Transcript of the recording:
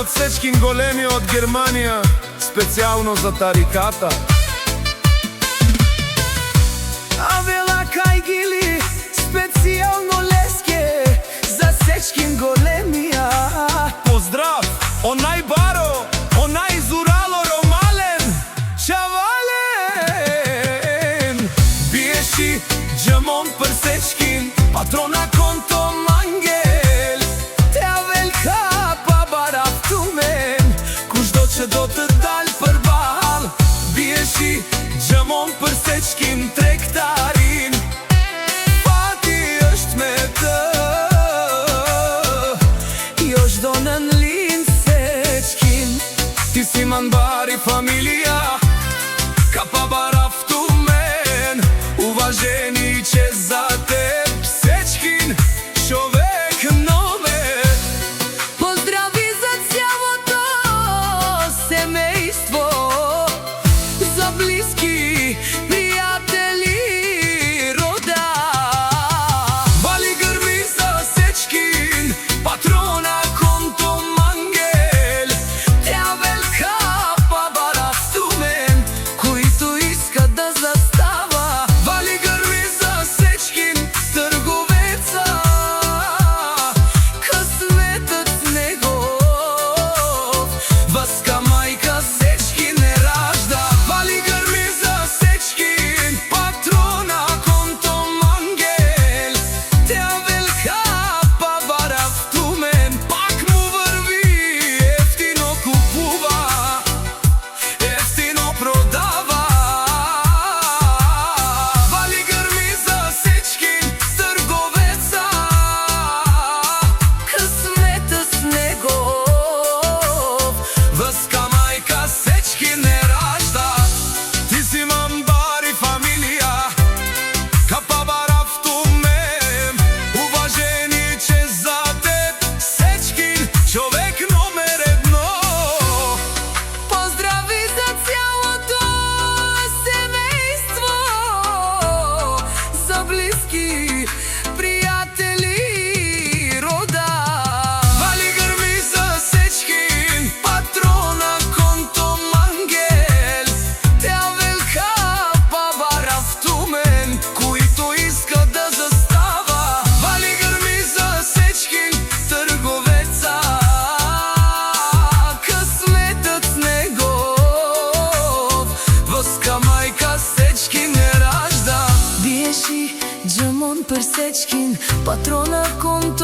од Сечкин големи од Германија, специјално за тариката. Авела кајгили, специјално леске за Сечкин големија. Поздрав, онај баро, онај зурало ромален, чавален. Биеши џамон пр Сечкин, патрона конто мангел. Теа велка па барафтумен, куш доче до те дал пр бал. Биеши џамон пр Сечкин тректарин, Пати ësht me të, Још донен лин Сечкин. Ти си манбари фамилија, капа барафтумен, уважени че за теб Сечкин, човек номер. Поздрави за цялото семејство, за блиски, пријатели, рода. Вали грми за Сечкин, патрона конто мангел. Теа велка па барафтумен, којто иска да застава. Вали грми за Сечкин, Трговеца, късметът негов, васка мајка Сечкин е ражда. Вали грми за Сечкин, патрона конто мангел. теа велка па барафтумен, Пак му върви, ефтино купува, ефтино продава. Вали грми за Сечкин, трговеца, късметът негов, васка мајка Сечкин е ражда. Ти си мамбари фамилија, капа барафтумен, уважени че за теб Сечкин, човек номер едно. Поздрави за цялото семејство, за блиски, пријатели, рода. Вали грми за Сечкин, патрона конто мангел. Теа велка па барафтумен, којто иска да застава. Вали грми за Сечкин, Трговеца, късметът негов, васка мајка Сечкин е ражда. Биеши џамон пр Сечкин, патрона конто